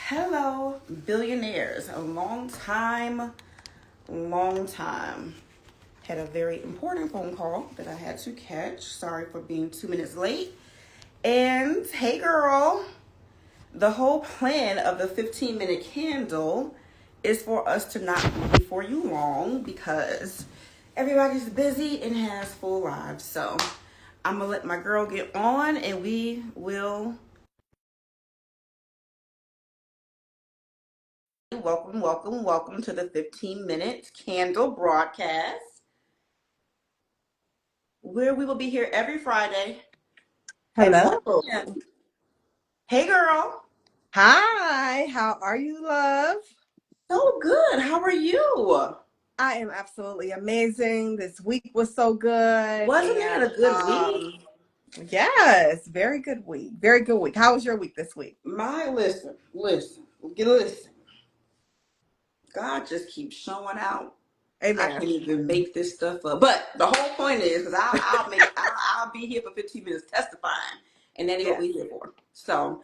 Hello, billionaires. A long time. Had a very important phone call that I had to catch. Sorry for being 2 minutes late. And hey, girl, the whole plan of the 15-minute candle is for us to not be before you long because everybody's busy and has full lives. So I'm going to let my girl get on and we will. Welcome to the 15-minute candle broadcast, where we will be here every Friday at 1 Hello. p.m. Hey, girl. Hi, how are you, love? So good. How are you? I am absolutely amazing. This week was so good. Wasn't And it a good week? yes, very good week. Very good week. How was your week this week? Listen. God just keeps showing out. I Amen. can't even make this stuff up. But the whole point is, because I'll be here for 15 minutes testifying, and that is what Yes. we're here for. So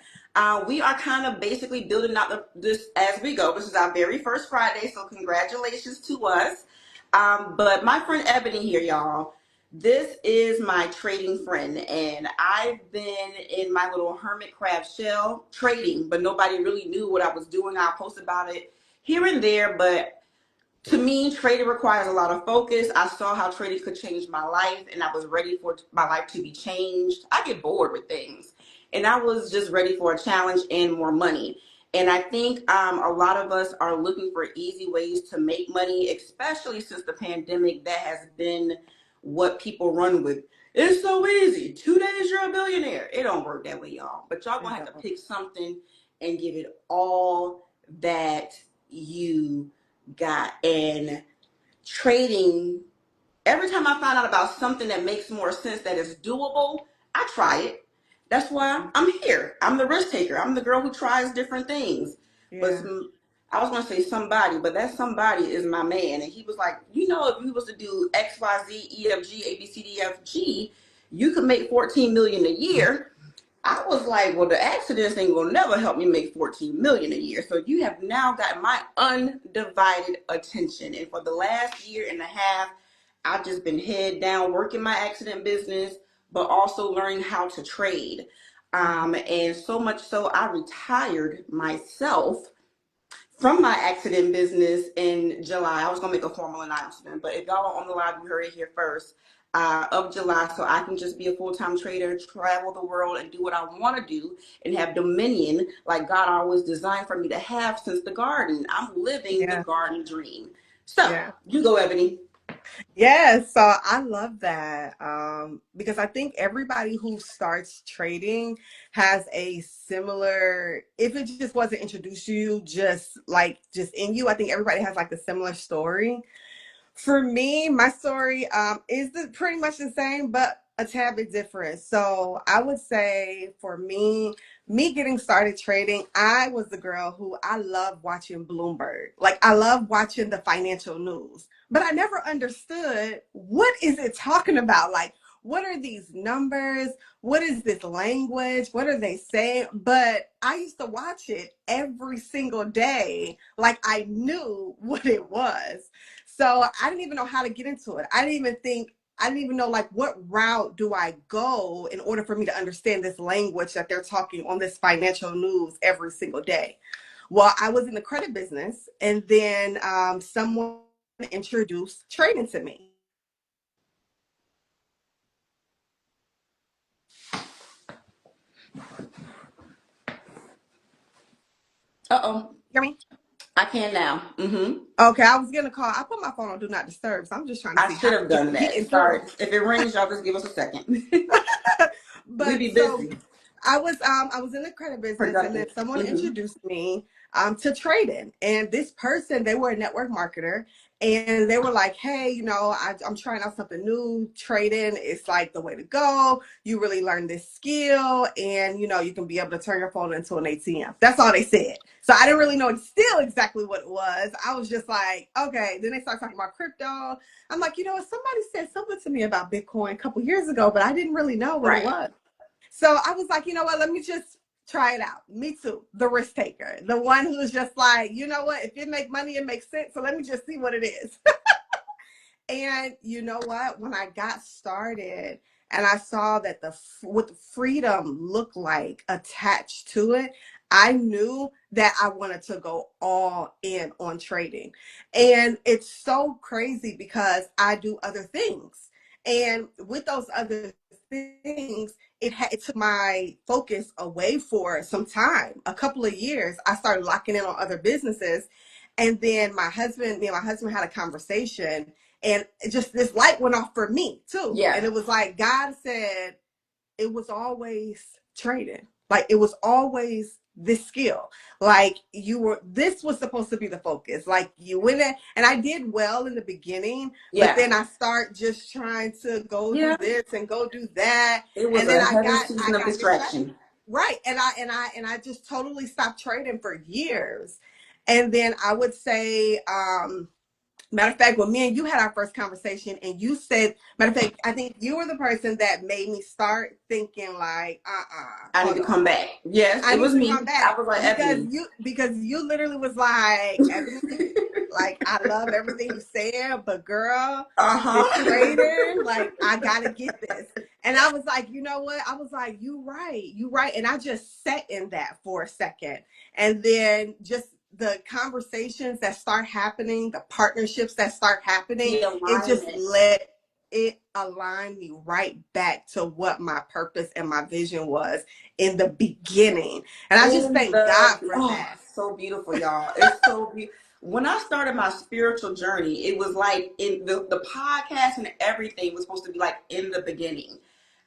we are kind of basically building out this as we go. This is our very first Friday, so congratulations to us. But my friend Ebony here, y'all. This is my trading friend, and I've been in my little hermit crab shell trading, but nobody really knew what I was doing. I post about it here and there, but to me, trading requires a lot of focus. I saw how trading could change my life, and I was ready for my life to be changed. I get bored with things, and I was just ready for a challenge and more money. And I think a lot of us are looking for easy ways to make money, especially since the pandemic. That has been what people run with. It's so easy. 2 days, you're a billionaire. It don't work that way, y'all. But y'all gonna have to pick something and give it all that you got. And trading, every time I find out about something that makes more sense, that is doable, I try it. That's why I'm here. I'm the risk taker. I'm the girl who tries different things. But Yeah. I was going to say somebody, but that somebody is my man. And he was like, if you was to do X, Y, Z, E, F, G, A, B, C, D, F, G, you could make 14 million a year. I was like, well, the accidents ain't gonna never help me make 14 million a year. So you have now got my undivided attention. And for the last year and a half, I've just been head down working my accident business, but also learning how to trade. And so much so I retired myself from my accident business in July. I was gonna make a formal announcement, but if y'all are on the live, you heard it here first. Of July, so I can just be a full-time trader, travel the world, and do what I want to do, and have dominion like God always designed for me to have since the garden. I'm living the Yeah. garden dream. So Yeah. you go, Ebony. Yeah, so I love that because I think everybody who starts trading has a similar, if it just wasn't introduced to you, just in you, I think everybody has like a similar story. For me, my story pretty much the same, but a tad bit different. So I would say for me getting started trading, I was the girl who I love watching Bloomberg. Like I love watching the financial news, but I never understood what is it talking about. Like, what are these numbers? What is this language? What are they saying? But I used to watch it every single day, like I knew what it was. So I didn't even know how to get into it. I didn't even know like what route do I go in order for me to understand this language that they're talking on this financial news every single day. Well, I was in the credit business, and then someone introduced trading to me. Uh-oh. Hear me? I can now. Okay, I was gonna call. I put my phone on do not disturb, so I'm just trying to I see how should I'm have done that. getting through. Sorry. If it rings, y'all just give us a second. We But be so busy. I was in the credit business, and then Productive. someone introduced me to trading. And this person, they were a network marketer, and they were like, "Hey, I'm trying out something new. Trading is like the way to go. You really learn this skill, and you can be able to turn your phone into an ATM." That's all they said. So I didn't really know still exactly what it was. I was just like, okay. Then they started talking about crypto. I'm like, somebody said something to me about Bitcoin a couple years ago, but I didn't really know what it Right. was. So I was like, you know what, let me just try it out. Me too. The risk taker, the one who's just like, you know what? If it make money, it makes sense. So let me just see what it is. And you know what? When I got started and I saw that what the freedom looked like attached to it, I knew that I wanted to go all in on trading. And it's so crazy because I do other things. And with those other things, it took my focus away for some time, a couple of years. I started locking in on other businesses. And then me and my husband had a conversation, and just this light went off for me too. Yeah. And it was like God said, it was always trading. Like it was always this skill. Like this was supposed to be the focus. Like you went in, and I did well in the beginning, but Yeah. then I start just trying to go do Yeah. this and go do that. It was And then a I heavy I season of got distracted. distraction. Right. And I just totally stopped trading for years. And then I would say, matter of fact, when me and you had our first conversation, and you said, matter of fact, I think you were the person that made me start thinking like, I need hold to on. come back. Yes, I it need was to come me. I back was like, because Ebony. you literally was like, Ebony, like I love everything you said, but girl, this Uh-huh. trading, like I gotta get this. And I was like, you know what? I was like, you right. And I just sat in that for a second. And then just the conversations that start happening, the partnerships that start happening, The it just alignment. let it align me right back to what my purpose and my vision was in the beginning. And I just thank God for that. So beautiful, y'all. It's so beautiful. When I started my spiritual journey, it was like in the podcast and everything was supposed to be like in the beginning,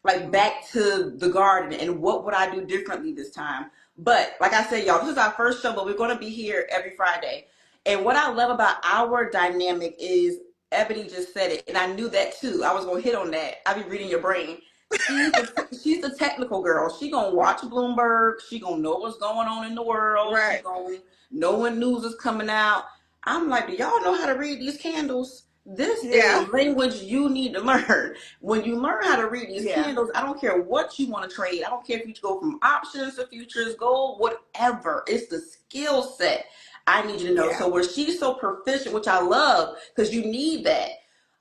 like Mhm. back to the garden and what would I do differently this time. But like I said, y'all, this is our first show, but we're going to be here every Friday. And what I love about our dynamic is Ebony just said it, and I knew that too. I was going to hit on that. I be reading your brain. She's the technical girl. She gonna watch Bloomberg. She gonna know what's going on in the world. She Right. gonna know when news is coming out. I'm like, do y'all know how to read these candles? This is a Yeah. language you need to learn. When you learn how to read these Yeah. candles, I don't care what you want to trade. I don't care if you go from options to futures, gold, whatever. It's the skill set I need you to know. Yeah. So where she's so proficient, which I love, because you need that.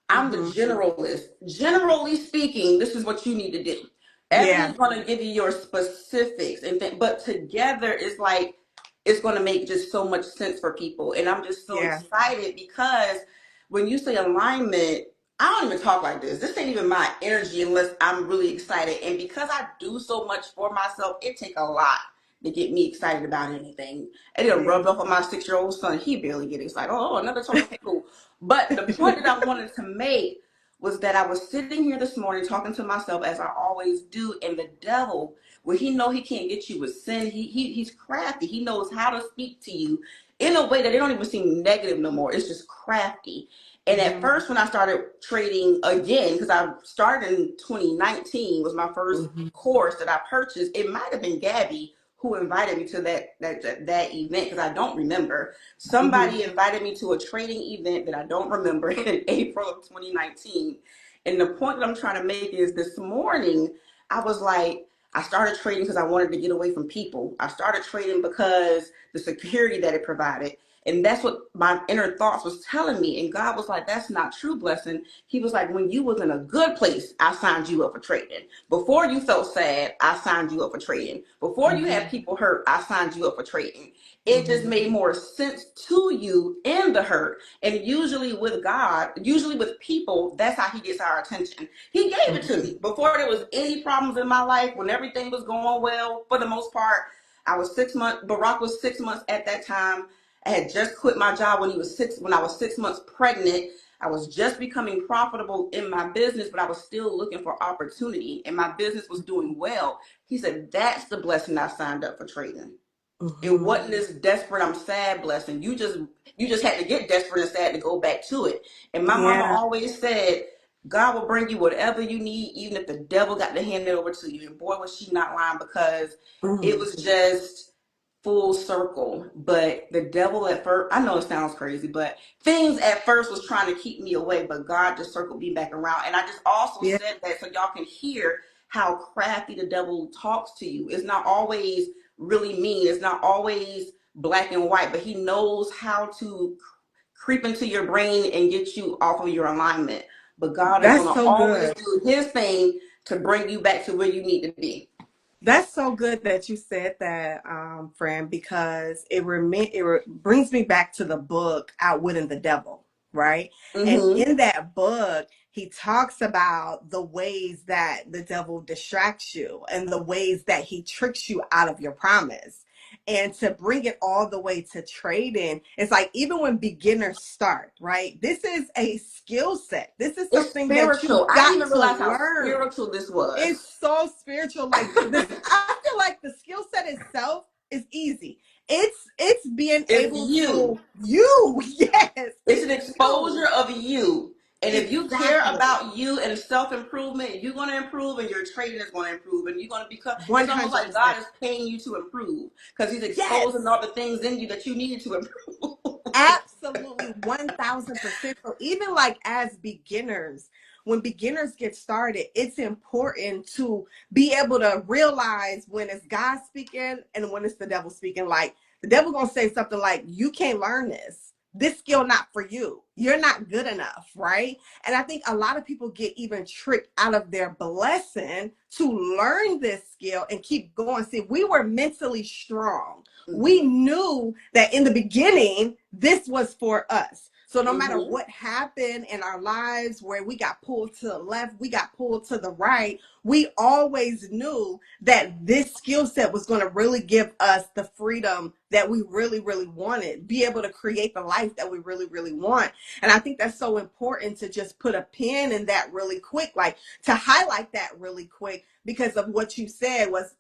I'm the Hmm. generalist. Generally speaking, this is what you need to do. Yeah. Ebony's going to give you your specifics, but together it's like it's going to make just so much sense for people. And I'm just so Yeah. excited because when you say alignment, I don't even talk like this. This ain't even my energy unless I'm really excited. And because I do so much for myself, it takes a lot to get me excited about anything. And it'll Yeah. rub off on my 6-year-old son. He barely get excited. Oh, another toy. Okay, cool. But the point that I wanted to make was that I was sitting here this morning talking to myself as I always do, and the devil, when he know he can't get you with sin, he's crafty. He knows how to speak to you in a way that they don't even seem negative no more. It's just crafty. And at Hmm. first, when I started trading again, because I started in 2019, was my first Hmm. course that I purchased. It might have been Gabby who invited me to that event because I don't remember. Hmm. Somebody invited me to a trading event that I don't remember in April of 2019. And the point that I'm trying to make is this morning, I was like, I started trading because I wanted to get away from people. I started trading because the security that it provided. And that's what my inner thoughts was telling me. And God was like, that's not true, Blessing. He was like, when you was in a good place, I signed you up for trading. Before you felt sad, I signed you up for trading. Before you Hmm. had people hurt, I signed you up for trading. It just Hmm. made more sense to you in the hurt. And usually with God, usually with people, that's how he gets our attention. He gave it to me before there was any problems in my life, when everything was going well, for the most part. I was 6 months, Barack was 6 months at that time. I had just quit my job when I was 6 months pregnant. I was just becoming profitable in my business, but I was still looking for opportunity and my business was doing well. He said, that's the blessing I signed up for trading. It Hmm. wasn't this desperate, I'm sad blessing. You just had to get desperate and sad to go back to it. And my mama Yeah. always said, God will bring you whatever you need, even if the devil got to hand it over to you. And boy, was she not lying, because it Hmm. was just full circle. But the devil at first, I know it sounds crazy, but things at first was trying to keep me away, but God just circled me back around. And I just also Yeah. said that so y'all can hear how crafty the devil talks to you. It's not always really mean. It's not always black and white, but he knows how to creep into your brain and get you off of your alignment. But God is going That's to so always good. do his thing to bring you back to where you need to be. That's so good that you said that, friend, because brings me back to the book Outwitting the Devil, right? And Mm-hmm. in that book, he talks about the ways that the devil distracts you and the ways that he tricks you out of your promise. And to bring it all the way to trading, it's like even when beginners start, right? This is a skill set. This is It's something that you spiritual. I didn't got even to realize how learn. spiritual this was. It's so spiritual. Like this, I feel like the skill set itself is easy. It's being It's able you. to you. Yes, It's it's an you. exposure of you. And if you care Exactly. about you and self improvement, you're going to improve and your trading is going to improve. And you're going to become, it's almost like 100%. God is paying you to improve because he's exposing Yes. all the things in you that you needed to improve. Absolutely 1000%. So even like as beginners, when beginners get started, it's important to be able to realize when it's God speaking and when it's the devil speaking. Like the devil gonna say something like, you can't learn this. This skill not for you. You're not good enough, right? And I think a lot of people get even tricked out of their blessing to learn this skill and keep going. See, we were mentally strong. We Mm-hmm. knew that in the beginning, this was for us. So no matter Mm-hmm. what happened in our lives, where we got pulled to the left, we got pulled to the right, we always knew that this skill set was going to really give us the freedom that we really, really wanted, be able to create the life that we really, really want. And I think that's so important to just put a pin in that really quick, like to highlight that really quick because of what you said was,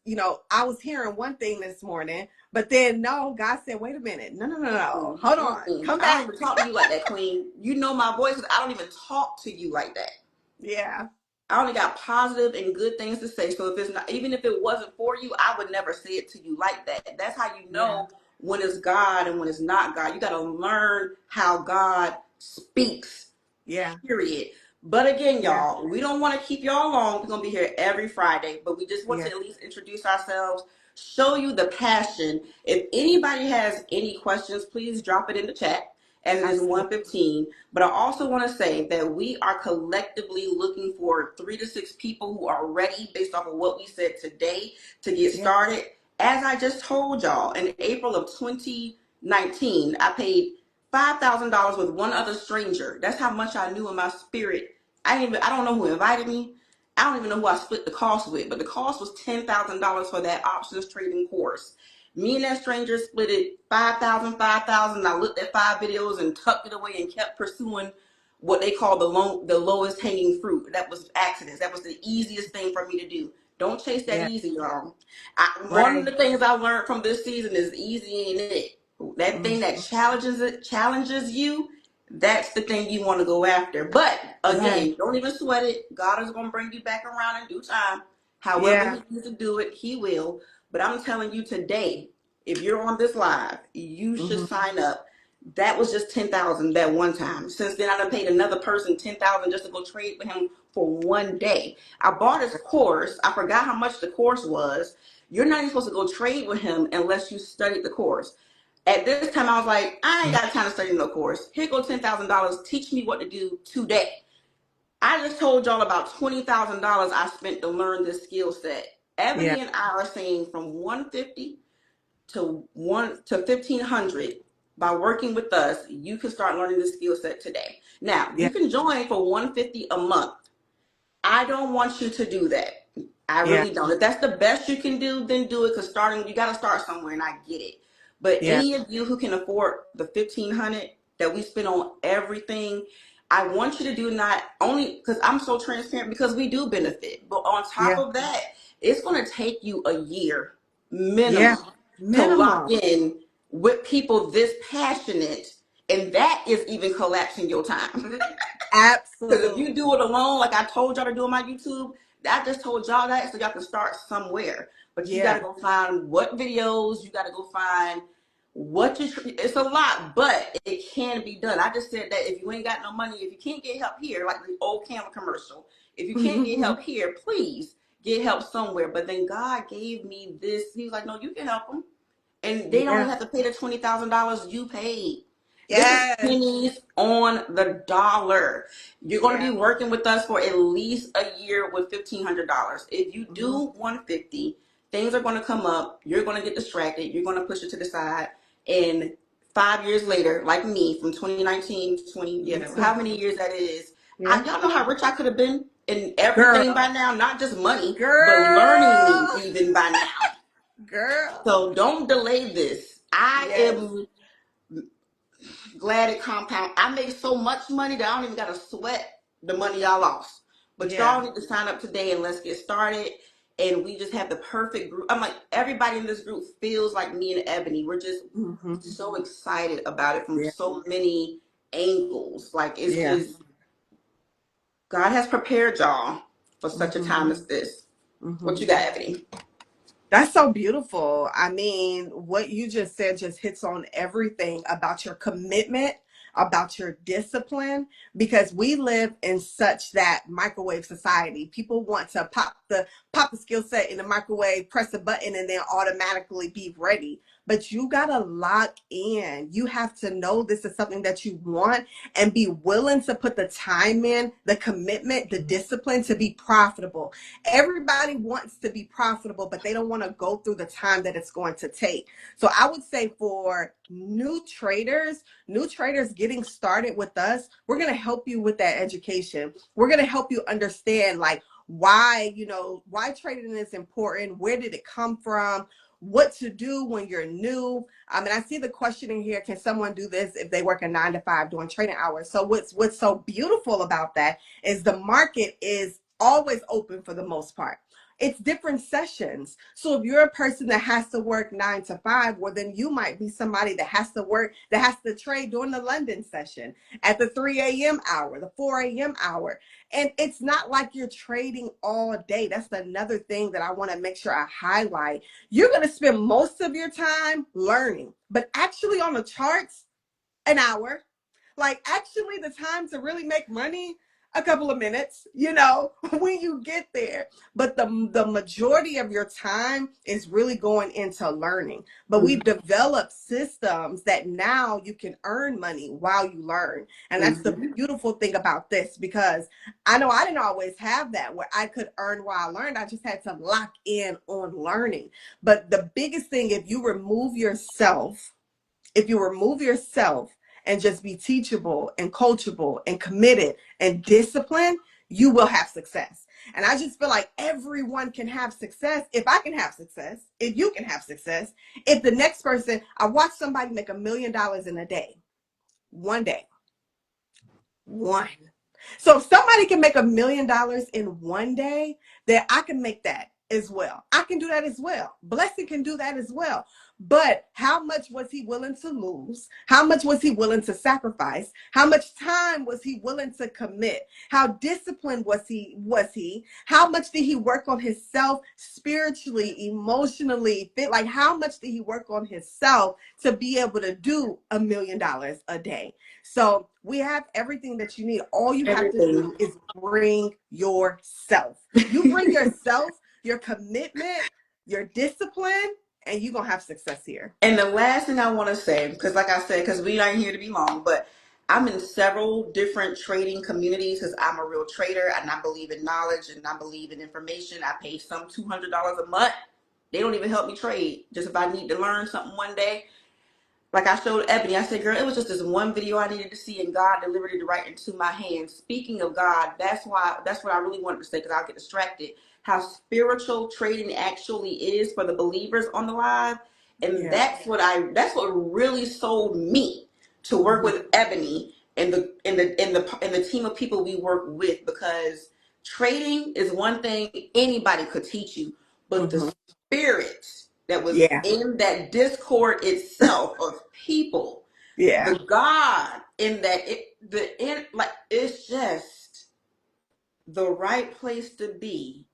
I was hearing one thing this morning, but then no, God said, wait a minute. No, no, no, no. Hold on. Mm-mm. Come I don't back. even talk to you like that, Queen. You know my voice. I don't even talk to you like that. Yeah. I only got positive and good things to say. So if it's not, even if it wasn't for you, I would never say it to you like that. That's how you Yeah. know when it's God and when it's not God. You got to learn how God speaks, Yeah. period. But again, Yeah. y'all, we don't want to keep y'all long. We're going to be here every Friday, but we just want to Yeah. at least introduce ourselves, show you the passion. If anybody has any questions, please drop it in the chat as it is Absolutely. 1:15. But I also want to say that we are collectively looking for 3 to 6 people who are ready based off of what we said today to get Yeah. started. As I just told y'all, in April of 2019, I paid $5,000 with one other stranger. That's how much I knew in my spirit. I don't know who invited me. I don't even know who I split the cost with, but the cost was $10,000 for that options trading course. Me and that stranger split it 5,000, 5,000. I looked at 5 videos and tucked it away and kept pursuing what they call the lowest hanging fruit. That was accidents. That was the easiest thing for me to do. Don't chase that Yeah. easy, y'all. One of Right. the things I learned from this season is easy ain't it. That thing that Mhm. challenges you, that's the thing you want to go after. But Yeah. again, don't even sweat it. God is going to bring you back around in due time. However Yeah. he needs to do it, he will. But I'm telling you today, if you're on this live, you should Hmm. sign up. That was just 10,000 that one time. Since then, I done paid another person 10,000 just to go trade with him for one day. I bought his course. I forgot how much the course was. You're not even supposed to go trade with him unless you studied the course. At this time, I was like, I ain't got time to study no course. Here go $10,000. Teach me what to do today. I just told y'all about $20,000 I spent to learn this skill set. Yeah. Ebony and I are saying from 150 to 1,500 by working with us. You can start learning this skill set today. Now you Yeah. can join for 150 a month. I don't want you to do that. I Yeah. really don't. If that's the best you can do, then do it. Because starting, you got to start somewhere, and I get it. But Yeah. any of you who can afford the 1,500 that we spend on everything, I want you to do not only because I'm so transparent because we do benefit, but on top Yeah. of that, it's going to take you a year Yeah. minimum to lock Minimum. in with people this passionate, and that is even collapsing your time. Because if you Absolutely. do it alone, like I told y'all to do on my YouTube, I just told y'all that, so y'all can start somewhere. But you got to Yeah. go find what videos, you got to go find it's a lot, but it can be done. I just said that if you ain't got no money, if you can't get help here, like the old camera commercial, if you can't get help here, please get help somewhere. But then God gave me this. He was like, no, you can help them. And they don't even Yeah. have to pay the $20,000 you paid. This is Yes. pennies on the dollar. You're going to Yeah. be working with us for at least a year with $1,500. If you Hmm. do 150, things are going to come up. You're going to get distracted. You're going to push it to the side. And 5 years later, like me, from 2019 to 20, Me how too. many years that is, Yeah. y'all know how rich I could have been in everything by Girl. now, not just money, but learning Girl. even by now. Girl. So don't delay this. I Yes. am glad it compound. I make so much money that I don't even gotta sweat the money I lost. But Yeah. y'all need to sign up today and let's get started. And we just have the perfect group. I'm like, everybody in this group feels like me and Ebony. We're just Hmm. so excited about it from Yeah. so many angles. Like it's Yeah. just God has prepared y'all for such a Hmm. time as this. Hmm. What you got, Ebony? That's so beautiful. I mean, what you just said just hits on everything about your commitment, about your discipline, because we live in such that microwave society. People want to pop the skill set in the microwave, press a button, and then automatically be ready. But you gotta lock in. You have to know this is something that you want and be willing to put the time in, the commitment, the discipline to be profitable. Everybody wants to be profitable, but they don't want to go through the time that it's going to take. So I would say for new traders getting started with us, we're going to help you with that education. We're going to help you understand like why trading is important, where did it come from, what to do when you're new. I mean, I see the question in here, can someone do this if they work a 9 to 5 during trading hours? So what's so beautiful about that is the market is always open for the most part. It's different sessions. So if you're a person that has to work 9 to 5, well, then you might be somebody that has to trade during the London session at the 3 a.m. hour, the 4 a.m. hour. And it's not like you're trading all day. That's another thing that I want to make sure I highlight. You're going to spend most of your time learning, but actually on the charts, an hour. Like actually the time to really make money, a couple of minutes, when you get there. But the majority of your time is really going into learning. But we've developed systems that now you can earn money while you learn. And that's the Mm-hmm. beautiful thing about this, because I know I didn't always have that where I could earn while I learned. I just had to lock in on learning. But the biggest thing, if you remove yourself and just be teachable and coachable and committed and disciplined, you will have success. And I just feel like everyone can have success. If I can have success, if you can have success, if the next person, I watched somebody make $1 million in a day, one day, one. So if somebody can make $1 million in one day, then I can make that as well. I can do that as well. Blessing can do that as well. But how much was he willing to lose? How much was he willing to sacrifice? How much time was he willing to commit? How disciplined was he? How much did he work on himself spiritually, emotionally, fit? Like how much did he work on himself to be able to do $1 million a day? So we have everything that you need. All you have to Everything. do is bring yourself. You bring yourself, your commitment, your discipline, and you're going to have success here. And the last thing I want to say, because like I said, because we aren't here to be long, but I'm in several different trading communities because I'm a real trader and I believe in knowledge and I believe in information. I pay some $200 a month. They don't even help me trade. Just if I need to learn something one day, like I showed Ebony, I said, girl, it was just this one video I needed to see, and God delivered it right into my hands. Speaking of God, that's what I really wanted to say because I'll get distracted. How spiritual trading actually is for the believers on the live, and Yeah. that's what really sold me to work Hmm. with Ebony and the team of people we work with, because trading is one thing anybody could teach you, but the Hmm. spirit that was Yeah. in that discord itself of people, Yeah. the God in that like it's just the right place to be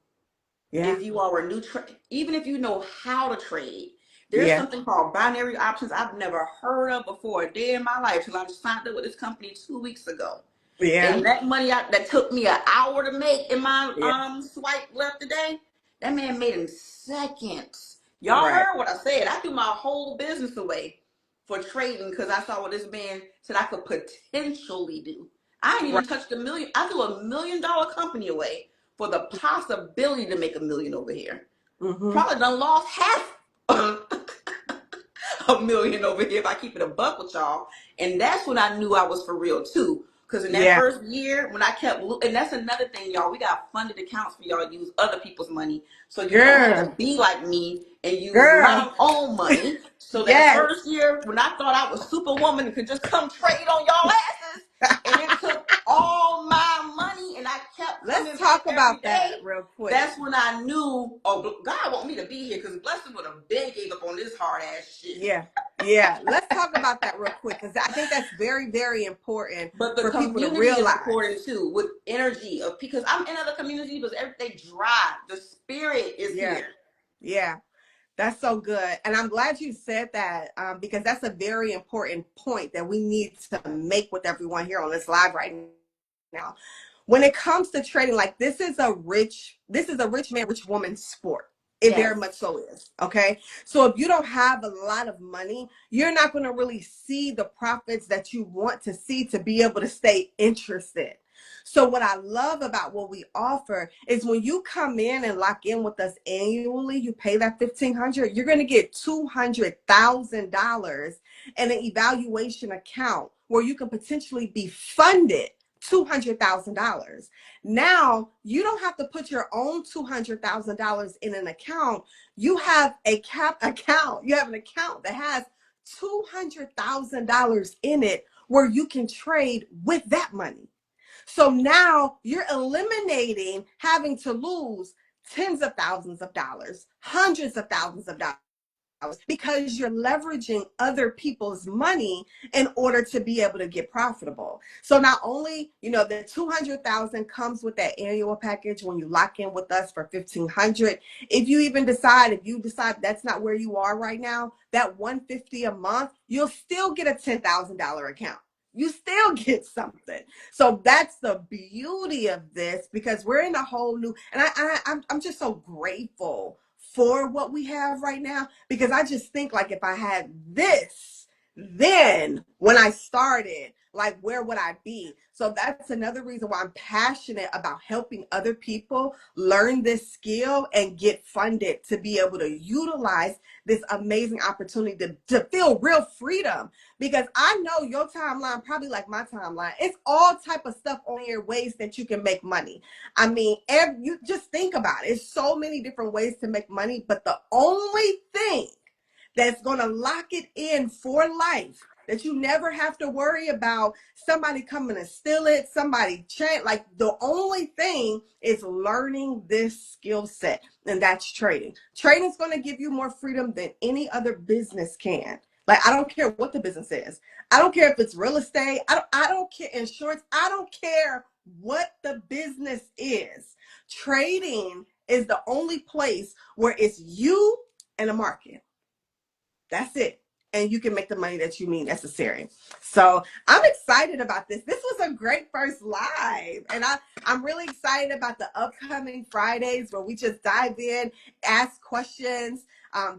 Yeah. if you are a new even if you know how to trade. There's Yeah. something called binary options I've never heard of before a day in my life till I signed up with this company 2 weeks ago. Yeah. And that money that took me an hour to make in my Yeah. swipe left today, That man made in seconds. Y'all Right. heard what I said. I threw my whole business away for trading because I saw what this man said I could potentially do. I didn't Right. even touch the million. I threw $1 million company away for the possibility to make a million over here. Mm-hmm. Probably done lost half a million over here if I keep it a buck with y'all. And that's when I knew I was for real too. Because in that Yeah. first year, when I kept, and that's another thing, y'all, we got funded accounts for y'all to use other people's money. So you don't have to Girl. be like me and use Girl. my own money. So that Yes. first year, when I thought I was superwoman and could just come trade on y'all asses, and it took all my money and I kept Let's coming back talk every about that day, real quick. that's when I knew, oh, God want me to be here because Blessing would have been gave up on this hard ass shit. Yeah. Yeah. Let's talk about that real quick because I think that's very, very important But the for people to community is realize. important too, with energy of because I'm in other communities, but they drive. The spirit is Yeah. here. Yeah. That's so good. And I'm glad you said that because that's a very important point that we need to make with everyone here on this live right now. When it comes to trading, like this is a rich man, rich woman sport. It very Yes. much so is. Okay. So if you don't have a lot of money, you're not going to really see the profits that you want to see to be able to stay interested. So what I love about what we offer is when you come in and lock in with us annually, you pay that $1,500, you're going to get $200,000 in an evaluation account where you can potentially be funded $200,000. Now you don't have to put your own $200,000 in an account. You have a cap account. You have an account that has $200,000 in it where you can trade with that money. So now you're eliminating having to lose tens of thousands of dollars, hundreds of thousands of dollars because you're leveraging other people's money in order to be able to get profitable. So not only, the 200,000 comes with that annual package when you lock in with us for 1,500. If you decide that's not where you are right now, that 150 a month, you'll still get a $10,000 account. You still get something. So that's the beauty of this because we're in a whole new, and I'm just so grateful for what we have right now because I just think like if I had this then when I started, like where would I be? So that's another reason why I'm passionate about helping other people learn this skill and get funded to be able to utilize this amazing opportunity to feel real freedom. Because I know your timeline, probably like my timeline, it's all type of stuff on here, ways that you can make money. I mean, you just think about it. It's so many different ways to make money, but the only thing that's going to lock it in for life that you never have to worry about somebody coming to steal it, somebody change. Like the only thing is learning this skill set, and that's trading. Trading is going to give you more freedom than any other business can. Like I don't care what the business is. I don't care if it's real estate. I don't care insurance. I don't care what the business is. Trading is the only place where it's you and a market. That's it. And you can make the money that you need necessary. So I'm excited about this. This was a great first live. And I'm really excited about the upcoming Fridays where we just dive in, ask questions,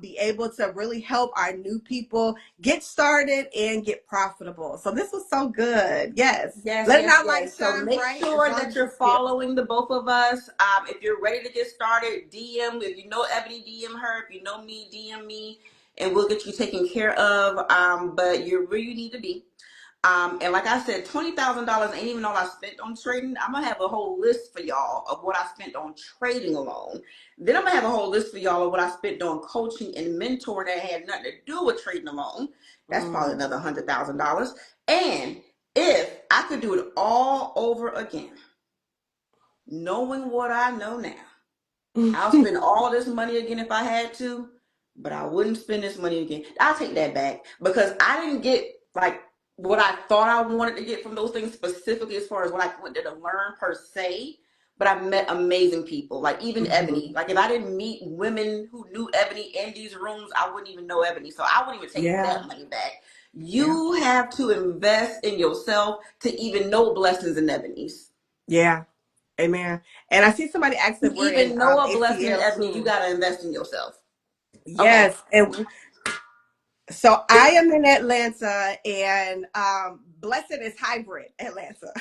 be able to really help our new people get started and get profitable. So this was so good. Yes. Yes, Letting yes, our light yes. So shine make bright as sure long that as you you're skill. following the both of us. If you're ready to get started, DM. If you know Ebony, DM her. If you know me, DM me, and we'll get you taken care of. But you're where you need to be. And like I said, $20,000 ain't even all I spent on trading. I'm gonna have a whole list for y'all of what I spent on trading alone. Then I'm gonna have a whole list for y'all of what I spent on coaching and mentoring that had nothing to do with trading alone. That's probably Mm. another $100,000. And if I could do it all over again, knowing what I know now, I'll spend all this money again if I had to, but I wouldn't spend this money again. I'll take that back because I didn't get like what I thought I wanted to get from those things specifically as far as what I wanted to learn per se. But I met amazing people, like even Ebony. Mhm. Like if I didn't meet women who knew Ebony in these rooms, I wouldn't even know Ebony. So I wouldn't even take Yeah. that money back. Yeah. You have to invest in yourself to even know blessings and Ebony's. Yeah. Amen. And I see somebody asked if You we're in even know a blessing, ATL Ebony, you too. gotta invest in yourself. Okay. Yes. And so I am in Atlanta, and Blessed is hybrid Atlanta.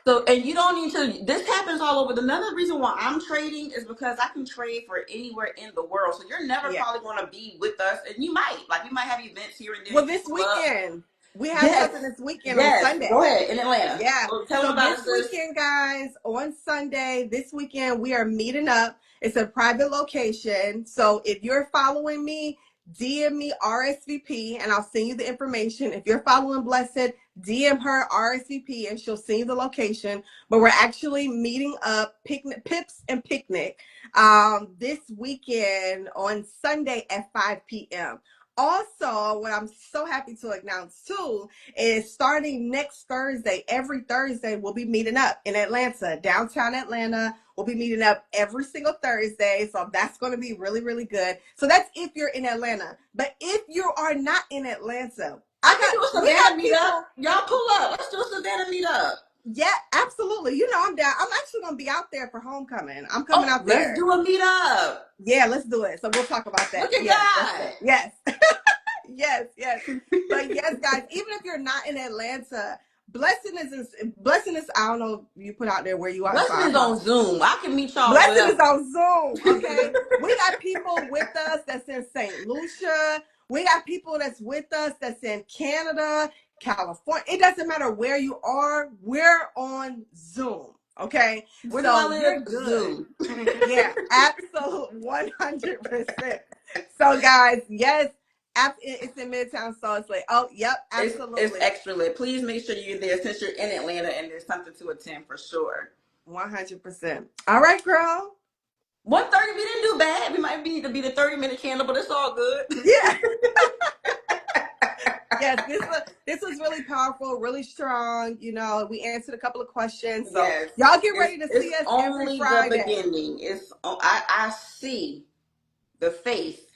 So, and you don't need to, this happens all over. Another reason why I'm trading is because I can trade for anywhere in the world. So you're never Yeah. probably going to be with us. And you might, like, we might have events here and there. Well, You can this pull up. weekend, we have Yes. something this weekend on Yes. Go Sunday. ahead. In Atlanta. Yeah. Well, tell them So about this it, sis. weekend, guys, on Sunday, this weekend, we are meeting up. It's a private location. So if you're following me, DM me RSVP and I'll send you the information. If you're following Blessed, DM her RSVP and she'll send you the location. But we're actually meeting up, picnic, Pips and Picnic, this weekend on Sunday at 5 p.m. Also, what I'm so happy to announce too is starting next Thursday, every Thursday, we'll be meeting up in Atlanta, downtown Atlanta. We'll be meeting up every single Thursday. So that's going to be really, really good. So that's if you're in Atlanta. But if you are not in Atlanta, I can do a we Savannah got meetup. people. Y'all pull up. Let's do a Savannah meetup. Yeah, absolutely. You know, I'm down. I'm actually going to be out there for homecoming. I'm coming Oh, out let's there. do a meetup. Yeah, let's do it. So we'll talk about Look that. at Yes, that's God. it. Yes. Yes, yes. But yes, guys, even if you're not in Atlanta, blessing is I don't know you put out there where you are, so Blessing I is on apologize. Zoom. I can meet y'all Blessing is wherever. on Zoom, okay? We got people with us that's in St. Lucia. We got people that's with us that's in Canada, California. It doesn't matter where you are, we're on Zoom, okay? Where do I So you're live? good. Zoom. Yeah, absolute 100%. So guys, yes, it's in Midtown, so it's like, oh, yep, It's absolutely. extra lit. Please make sure you're there since you're in Atlanta and there's something to attend for sure. 100%. All right, girl. 1:30, we didn't do bad. We might need to be the 30-minute candle, but it's all good. Yeah. Yes, this was really powerful, really strong. You know, we answered a couple of questions. So Yes. y'all get It's ready to it's see us every only the Friday. beginning. I see the faith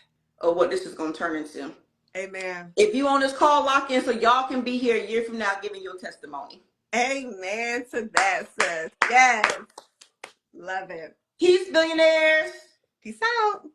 of what this is gonna turn into. Amen. If you on this call, lock in so y'all can be here a year from now giving your testimony. Amen to that, sis. Yes. Love it. Peace, billionaires. Peace out.